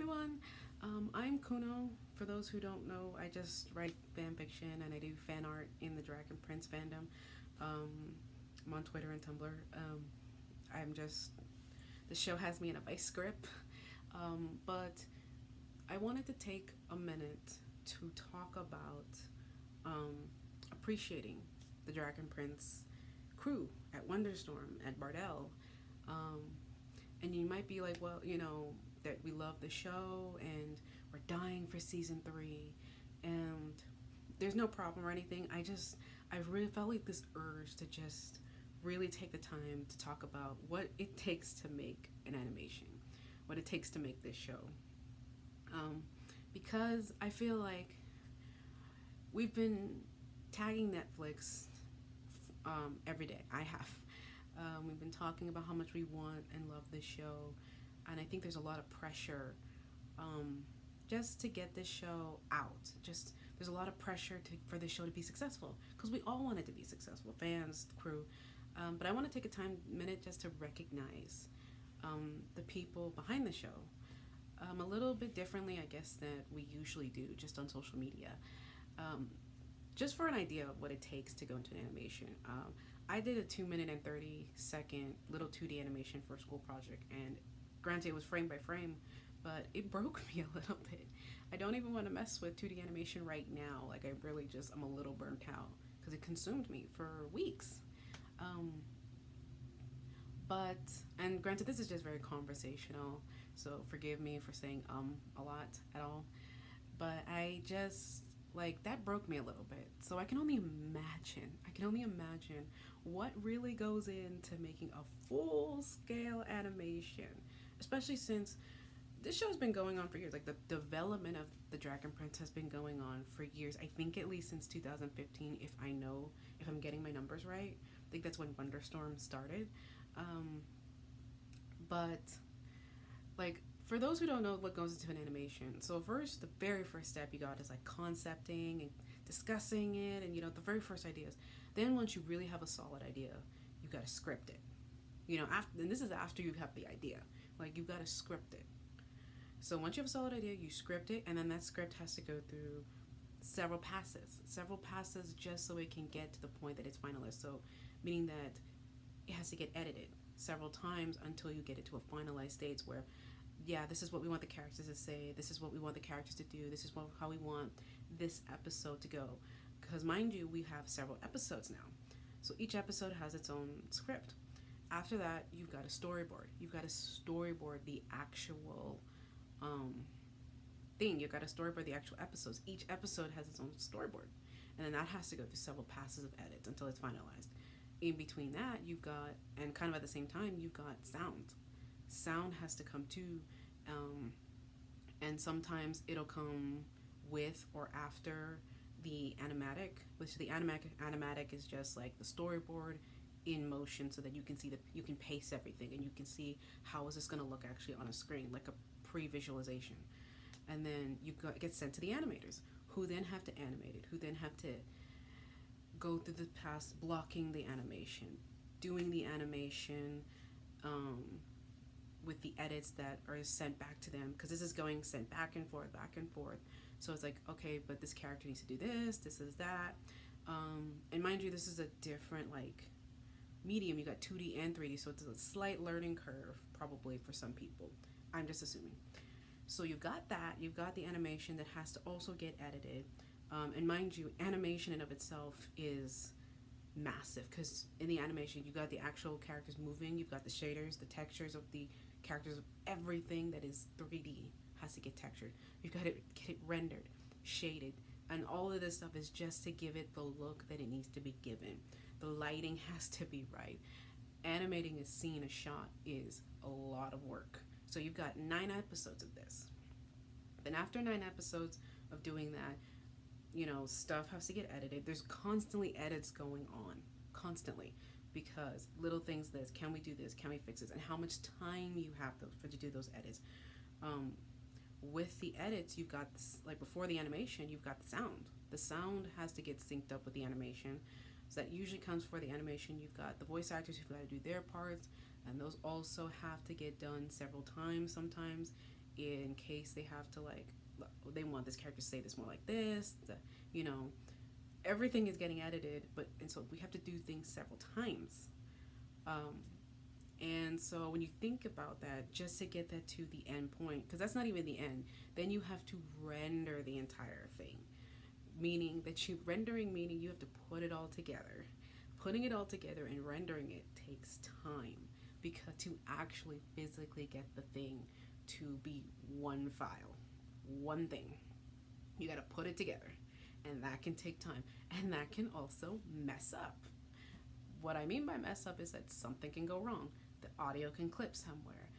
everyone. I'm Kuno. For those who don't know, I just write fan fiction and I do fan art in the Dragon Prince fandom. Um, I'm on Twitter and Tumblr. I'm just the show has me in a vice script, but I wanted to take a minute to talk about um, appreciating the Dragon Prince crew at Wonderstorm at Bardell. Um, and you might be like, well, that we love the show and we're dying for season three, and there's no problem or anything. I really felt like this urge to just really take the time to talk about what it takes to make an animation, what it takes to make this show. Um, because I feel like we've been tagging Netflix every day. I have. We've been talking about how much we want and love this show, and I think there's a lot of pressure um, just to get this show out. Just there's a lot of pressure for this show to be successful because we all want it to be successful, fans, crew. But I want to take a minute just to recognize the people behind the show a little bit differently, I guess, than we usually do just on social media. Um, just for an idea of what it takes to go into an animation. I did a 2 minute and 30-second little 2D animation for a school project, and granted, it was frame by frame, but it broke me a little bit. I don't even want to mess with 2D animation right now. Like, I'm a little burnt out because it consumed me for weeks. Um, but, and granted, this is just very conversational, so forgive me for saying a lot at all. But that broke me a little bit. So I can only imagine what really goes into making a full scale animation, especially since this show's been going on for years. Like, the development of the Dragon Prince has been going on for years. I think at least since 2015, if I'm getting my numbers right. I think that's when Wonderstorm started. Um, but like, for those who don't know what goes into an animation, so first, the very first step you got is like concepting and discussing it, and the very first ideas. Then once you really have a solid idea, you got to script it. And this is after you have the idea. Like, you got to script it. So once you have a solid idea, you script it, and then that script has to go through several passes just so it can get to the point that it's finalized. So meaning that it has to get edited several times until you get it to a finalized state where, yeah, this is what we want the characters to say, this is what we want the characters to do, this is how we want this episode to go. Because mind you, we have several episodes now. So each episode has its own script. After that, you've got a storyboard. You've got to storyboard the actual thing. You've got to storyboard the actual episodes. Each episode has its own storyboard. And then that has to go through several passes of edits until it's finalized. In between that, you've got, and kind of at the same time, you've got sound. Sound has to come too. And sometimes it'll come with or after the animatic, which the animatic is just like the storyboard in motion, so that you can see you can pace everything and you can see how is this going to look actually on a screen, like a pre-visualization. And then it gets sent to the animators, who then have to animate it, who then have to go through the past blocking the animation, doing the animation um, with the edits that are sent back to them, because this is going sent back and forth, back and forth. So it's like, okay, but this character needs to do this is that. And mind you, this is a different medium. You got 2D and 3D, so it's a slight learning curve probably for some people. I'm just assuming. So you've got that. You've got the animation that has to also get edited. And mind you, animation in of itself is massive, because in the animation you got the actual characters moving, you've got the shaders, the textures of the characters, everything that is 3D has to get textured. You've got to get it rendered, shaded, and all of this stuff is just to give it the look that it needs to be given. The lighting has to be right. Animating a scene, a shot, is a lot of work. So you've got 9 episodes of this. Then after 9 episodes of doing that, stuff has to get edited. There's constantly edits going on, constantly, because little things, can we do this, can we fix this, and how much time you have to do those edits. With the edits, you've got this, like before the animation, you've got the sound has to get synced up with the animation. So that usually comes for the animation. You've got the voice actors who've got to do their parts, and those also have to get done several times sometimes in case they have to like they want this character to say this more like this. You know, everything is getting edited, but and so we have to do things several times. Um, and so when you think about that, just to get that to the end point, because that's not even the end, then you have to render the entire thing. Meaning that meaning you have to put it all together. Putting it all together and rendering it takes time because to actually physically get the thing to be one file, one thing. You got to put it together, and that can take time, and that can also mess up. What I mean by mess up is that something can go wrong. The audio can clip somewhere.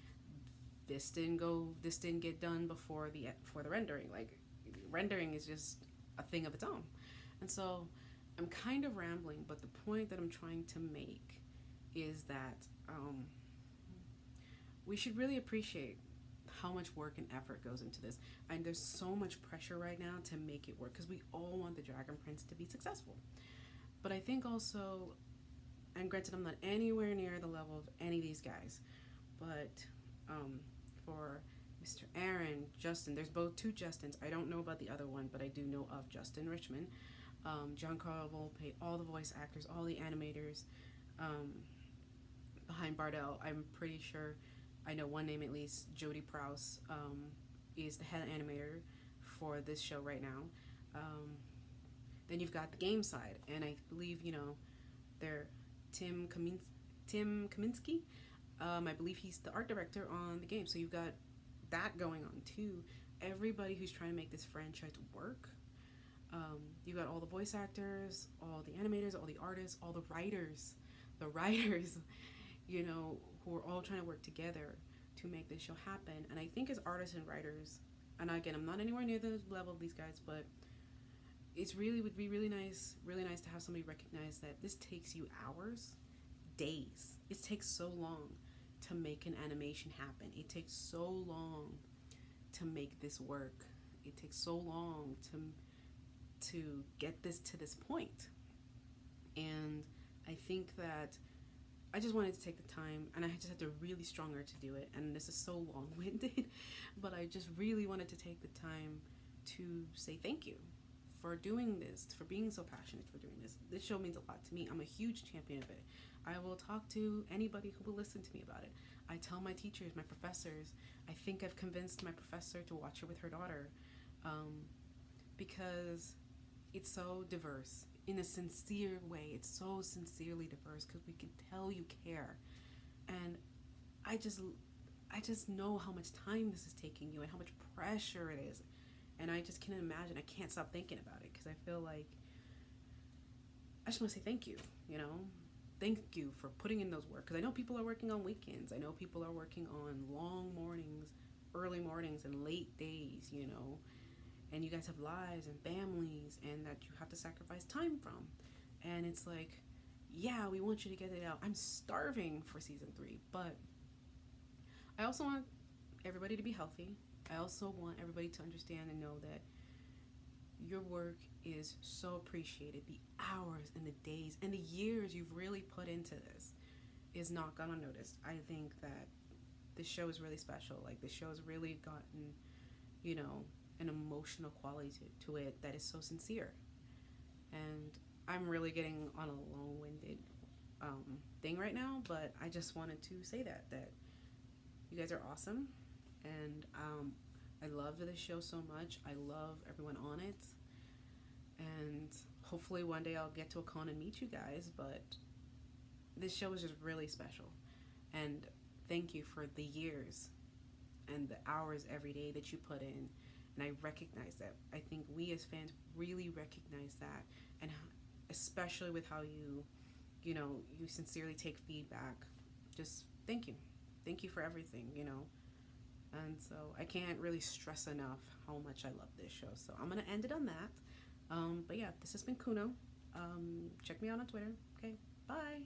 This didn't get done before the rendering. Like rendering is just a thing of its own. And so I'm kind of rambling, but the point that I'm trying to make is that we should really appreciate how much work and effort goes into this. And there's so much pressure right now to make it work because we all want the Dragon Prince to be successful. But I think also, and granted, I'm not anywhere near the level of any of these guys, but for Mr. Aaron, Justin, there's both two Justins. I don't know about the other one, but I do know of Justin Richmond. Giancarlo Volpe, all the voice actors, all the animators behind Bardell. I'm pretty sure I know one name at least. Jody Prowse is the head animator for this show right now. Then you've got the game side, and I believe they're Tim Kaminsky. I believe he's the art director on the game. So you've got that going on too. Everybody who's trying to make this franchise work. You got all the voice actors, all the animators, all the artists, all the writers, who are all trying to work together to make this show happen. And I think as artists and writers, and again, I'm not anywhere near the level of these guys, but would be really nice to have somebody recognize that this takes you hours, days. It takes so long to make an animation happen. It takes so long to make this work. It takes so long to get this to this point. And I think that I just wanted to take the time, and I just had to really stronger to do it. And this is so long-winded, but I just really wanted to take the time to say thank you for doing this, for being so passionate for doing this. This show means a lot to me. I'm a huge champion of it. I will talk to anybody who will listen to me about it. I tell my teachers, my professors. I think I've convinced my professor to watch it with her daughter because it's so diverse in a sincere way. It's so sincerely diverse because we can tell you care. And I just know how much time this is taking you and how much pressure it is. And I just can't imagine. I can't stop thinking about it because I feel like I just want to say thank you, Thank you for putting in those work. Because I know people are working on weekends. I know people are working on long mornings, early mornings, and late days, And you guys have lives and families and that you have to sacrifice time from. And it's like, yeah, we want you to get it out. I'm starving for season 3. But I also want everybody to be healthy. I also want everybody to understand and know that your work is so appreciated. The hours and the days and the years you've really put into this is not gone unnoticed. I think that this show is really special. Like, this show has really gotten, an emotional quality to it that is so sincere. And I'm really getting on a long-winded thing right now, but I just wanted to say that you guys are awesome. And I love this show so much. I love everyone on it. And hopefully one day I'll get to a con and meet you guys, but this show is just really special. And thank you for the years and the hours every day that you put in. And I recognize that. I think we as fans really recognize that. And especially with how you sincerely take feedback. Just thank you. Thank you for everything, And so I can't really stress enough how much I love this show. So I'm going to end it on that. But yeah, this has been Kuno. Check me out on Twitter. Okay, bye.